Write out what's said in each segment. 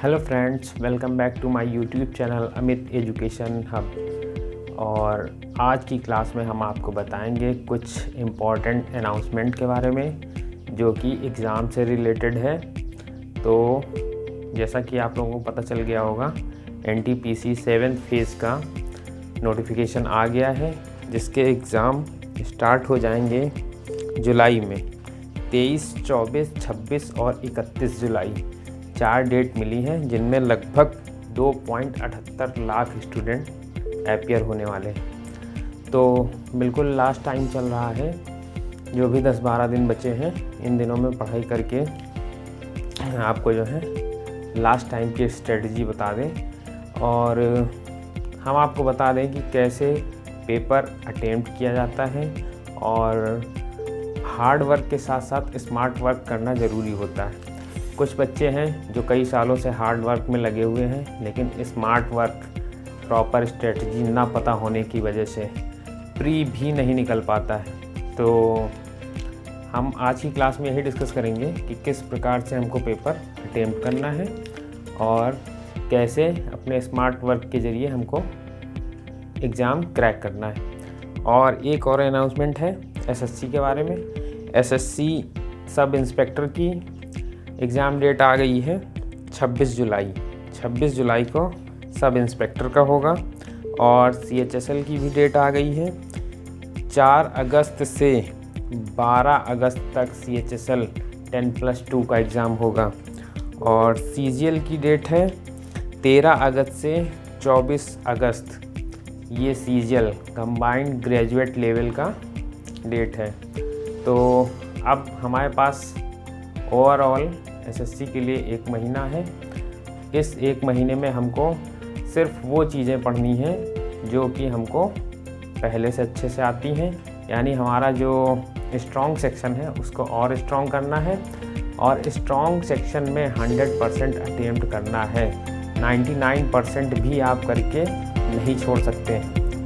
Hello friends, welcome back to my YouTube channel Amit Education Hub. और आज की class में हम आपको बताएंगे कुछ इम्पॉर्टेंट अनाउंसमेंट के बारे में जो कि एग्ज़ाम से रिलेटेड है। तो जैसा कि आप लोगों को पता चल गया होगा, NTPC 7th फेज़ का नोटिफिकेशन आ गया है, जिसके एग्ज़ाम स्टार्ट हो जाएंगे जुलाई में। 23, 24, 26 और 31 जुलाई 4 डेट मिली हैं, जिनमें लगभग 2.78 लाख स्टूडेंट अपीयर होने वाले हैं। तो बिल्कुल लास्ट टाइम चल रहा है, जो भी 10-12 दिन बचे हैं, इन दिनों में पढ़ाई करके आपको जो है लास्ट टाइम की स्ट्रेटजी बता दें। और हम आपको बता दें कि कैसे पेपर अटेम्प्ट किया जाता है और हार्ड वर्क के साथ साथ स्मार्ट वर्क करना ज़रूरी होता है। कुछ बच्चे हैं जो कई सालों से हार्ड वर्क में लगे हुए हैं, लेकिन स्मार्ट वर्क, प्रॉपर स्ट्रेटजी ना पता होने की वजह से प्री भी नहीं निकल पाता है। तो हम आज की क्लास में यही डिस्कस करेंगे कि किस प्रकार से हमको पेपर अटेम्प्ट करना है और कैसे अपने स्मार्ट वर्क के ज़रिए हमको एग्ज़ाम क्रैक करना है। और एक और अनाउंसमेंट है SSC के बारे में। SSC सब इंस्पेक्टर की एग्ज़ाम डेट आ गई है 26 जुलाई। 26 जुलाई को सब इंस्पेक्टर का होगा। और CHSL की भी डेट आ गई है। 4 अगस्त से 12 अगस्त तक CHSL 10+2 का एग्ज़ाम होगा। और CGL की डेट है 13 अगस्त से 24 अगस्त। ये CGL कंबाइंड ग्रेजुएट लेवल का डेट है। तो अब हमारे पास ओवरऑल SSC के लिए 1 महीना है। इस 1 महीने में हमको सिर्फ वो चीज़ें पढ़नी हैं जो कि हमको पहले से अच्छे से आती हैं। यानी हमारा जो स्ट्रॉन्ग सेक्शन है उसको और स्ट्रॉन्ग करना है, और स्ट्रॉन्ग सेक्शन में 100% अटेम्प्ट करना है। 99% भी आप करके नहीं छोड़ सकते,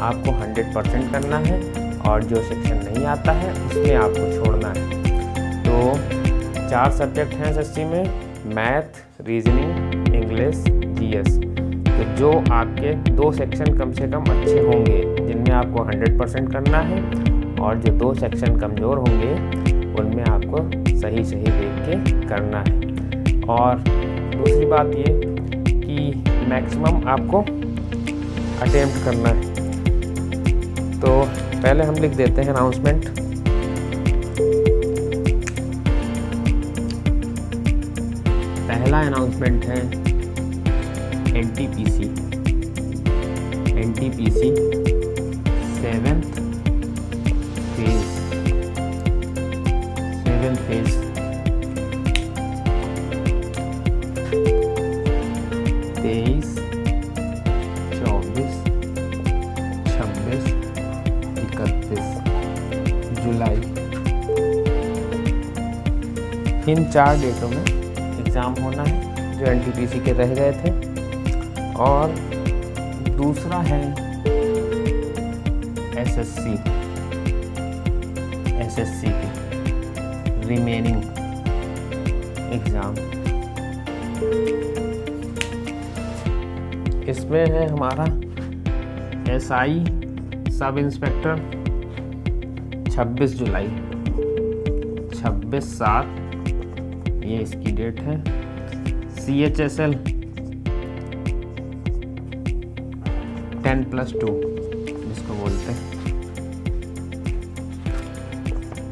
आपको 100% करना है। और जो सेक्शन नहीं आता है उसमें आपको छोड़ना है। तो 4 सब्जेक्ट हैं SSC में, मैथ, रीजनिंग, इंग्लिश, GS। तो जो आपके 2 सेक्शन कम से कम अच्छे होंगे, जिनमें आपको 100% करना है, और जो 2 सेक्शन कमज़ोर होंगे उनमें आपको सही देख के करना है। और दूसरी बात ये कि मैक्सिमम आपको अटेम्प्ट करना है। तो पहले हम लिख देते हैं अनाउंसमेंट। पहला अनाउंसमेंट है NTPC 7th फेज़ 23, 24, 26, 31 जुलाई। इन 4 डेटों में एग्ज़ाम होना है जो NTPC के रह गए थे। और दूसरा है SSC की रिमेनिंग एग्ज़ाम। इसमें है हमारा SI सब इंस्पेक्टर 26 जुलाई, 26/7 ये इसकी डेट है। CHSL 10+2 जिसको बोलते हैं,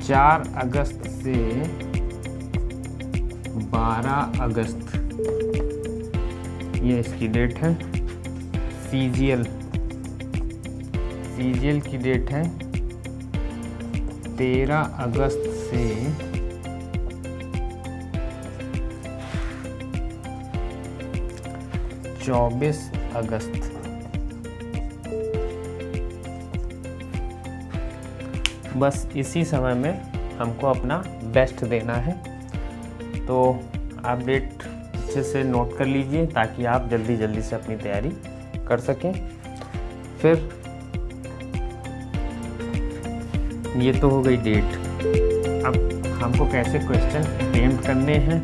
4 अगस्त से 12 अगस्त ये इसकी डेट है। CGL की डेट है 13 अगस्त से 24 अगस्त। बस इसी समय में हमको अपना बेस्ट देना है। तो आप डेट अच्छे से नोट कर लीजिए ताकि आप जल्दी से अपनी तैयारी कर सकें। फिर ये तो हो गई डेट। अब हमको कैसे क्वेश्चन अटेम्प्ट करने हैं,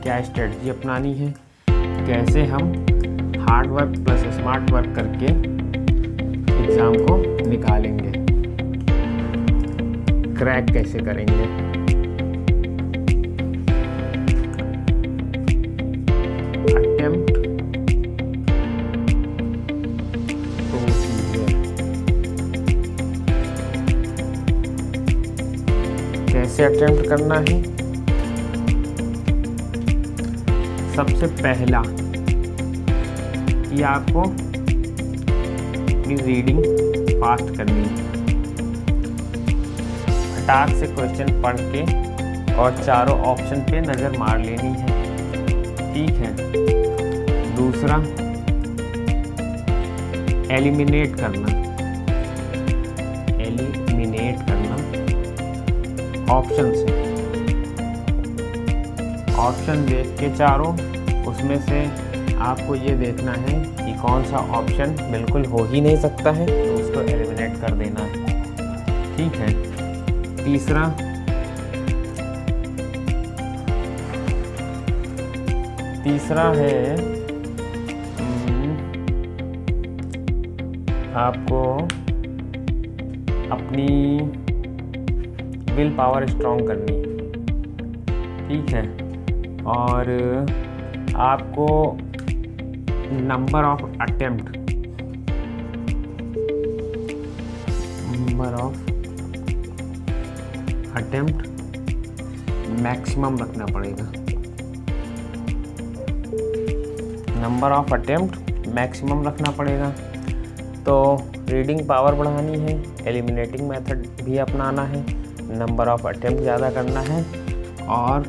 क्या स्ट्रेटजी अपनानी है, कैसे हम hard work plus smart work करके एग्ज़ाम को निकालेंगे, क्रैक कैसे करेंगे। अटेम्प्ट प्रोसीजर, कैसे अटेम्प्ट करना है। सबसे पहला कि आपको अपनी रीडिंग फास्ट करनी है, फटाक से क्वेश्चन पढ़ के और चारों ऑप्शन पे नज़र मार लेनी है, ठीक है। दूसरा, एलिमिनेट करना ऑप्शन से, ऑप्शन देख के चारों, उसमें से आपको ये देखना है कि कौन सा ऑप्शन बिल्कुल हो ही नहीं सकता है, तो उसको एलिमिनेट कर देना है, ठीक है। तीसरा, है आपको अपनी विल पावर स्ट्रॉन्ग करनी है, ठीक है। और आपको नंबर ऑफ अटेम्प्ट मैक्सिमम रखना पड़ेगा, नंबर ऑफ अटेम्प्ट मैक्सिमम रखना पड़ेगा। तो रीडिंग पावर बढ़ानी है, एलिमिनेटिंग मेथड भी अपनाना है, नंबर ऑफ अटेम्प्ट ज़्यादा करना है। और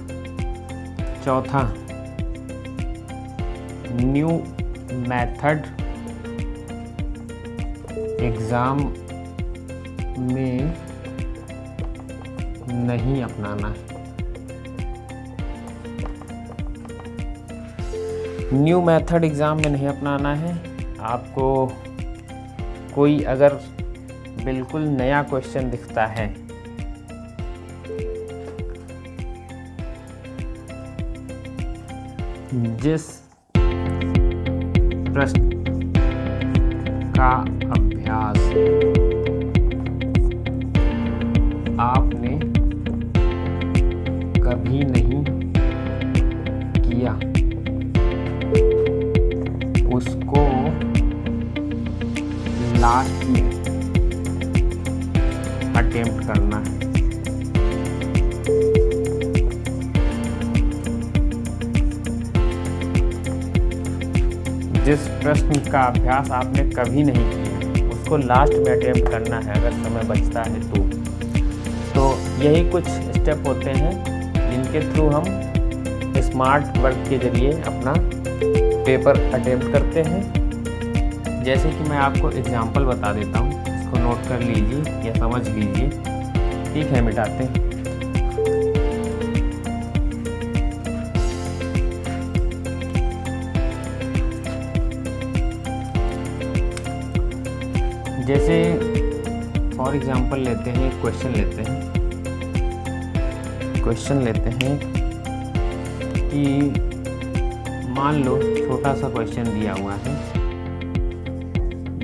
चौथा, न्यू मेथड एग्ज़ाम में नहीं अपनाना है। न्यू मेथड एग्ज़ाम में नहीं अपनाना है। आपको कोई अगर बिल्कुल नया क्वेश्चन दिखता है, जिस प्रश्न का अभ्यास आपने कभी नहीं किया, उसको लास्ट में अटेम्प्ट करना है। जिस प्रश्न का अभ्यास आपने कभी नहीं किया, उसको लास्ट में अटेम्प्ट करना है अगर समय बचता है तो यही कुछ स्टेप होते हैं जिनके थ्रू हम स्मार्ट वर्क के जरिए अपना पेपर अटेम्प्ट करते हैं। जैसे कि मैं आपको एग्जांपल बता देता हूँ, इसको नोट कर लीजिए या समझ लीजिए, ठीक है। मिटाते हैं। जैसे फॉर एग्जांपल लेते हैं, क्वेश्चन लेते हैं कि मान लो छोटा सा क्वेश्चन दिया हुआ है,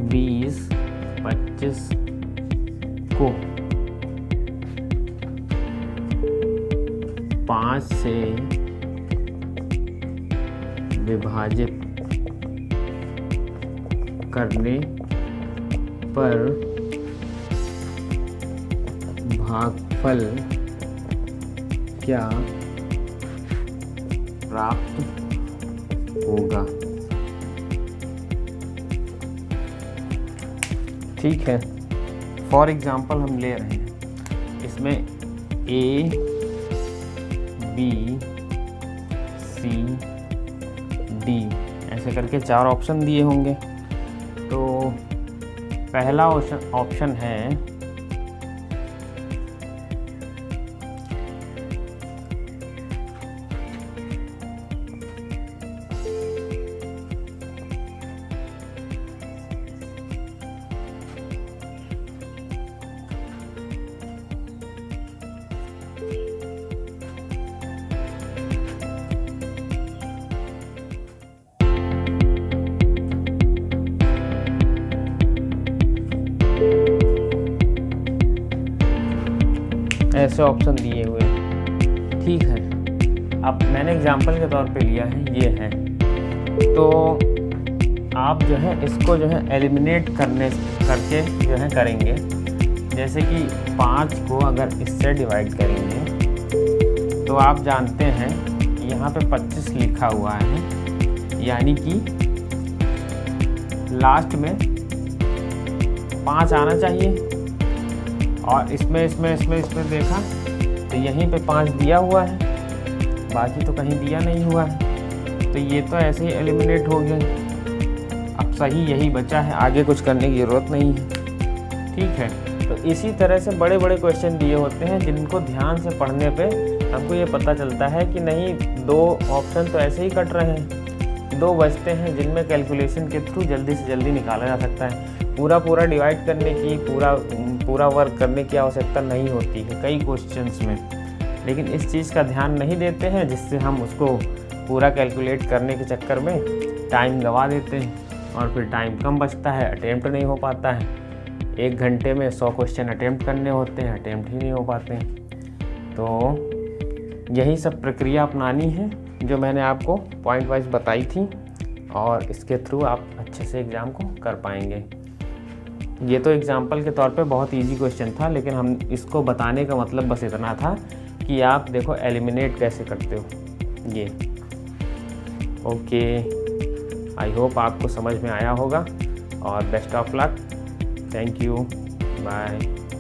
20-25 को 5 से विभाजित करने पर भागफल क्या प्राप्त होगा, ठीक है। फॉर एग्जांपल हम ले रहे हैं, इसमें A, B, C, D ऐसे करके 4 ऑप्शन दिए होंगे। तो पहला ऑप्शन है ऐसे ऑप्शन दिए हुए हैं, ठीक है। अब मैंने एग्जांपल के तौर पे लिया है, ये है, तो आप जो है इसको जो है एलिमिनेट करके जो है करेंगे। जैसे कि 5 को अगर इससे डिवाइड करेंगे तो आप जानते हैं यहाँ पे 25 लिखा हुआ है, यानी कि लास्ट में 5 आना चाहिए, और इसमें देखा तो यहीं पे 5 दिया हुआ है, बाकी तो कहीं दिया नहीं हुआ है, तो ये तो ऐसे ही एलिमिनेट हो गया। अब सही यही बचा है, आगे कुछ करने की ज़रूरत नहीं है, ठीक है। तो इसी तरह से बड़े बड़े क्वेश्चन दिए होते हैं जिनको ध्यान से पढ़ने पे हमको ये पता चलता है कि नहीं 2 ऑप्शन तो ऐसे ही कट रहे हैं, 2 बचते हैं जिनमें कैलकुलेशन के थ्रू जल्दी से जल्दी निकाला जा सकता है। पूरा डिवाइड करने की, पूरा वर्क करने की आवश्यकता नहीं होती है कई क्वेश्चंस में, लेकिन इस चीज़ का ध्यान नहीं देते हैं, जिससे हम उसको पूरा कैलकुलेट करने के चक्कर में टाइम गंवा देते हैं, और फिर टाइम कम बचता है, अटेम्प्ट नहीं हो पाता है। 1 घंटे में 100 क्वेश्चन अटेम्प्ट करने होते हैं, अटेम्प्ट ही नहीं हो पाते हैं। तो यही सब प्रक्रिया अपनानी है जो मैंने आपको पॉइंट वाइज बताई थी, और इसके थ्रू आप अच्छे से एग्ज़ाम को कर पाएंगे। ये तो एग्जाम्पल के तौर पे बहुत इजी क्वेश्चन था, लेकिन हम इसको बताने का मतलब बस इतना था कि आप देखो एलिमिनेट कैसे करते हो ये। ओके, आई होप आपको समझ में आया होगा, और best of luck. Thank you, bye.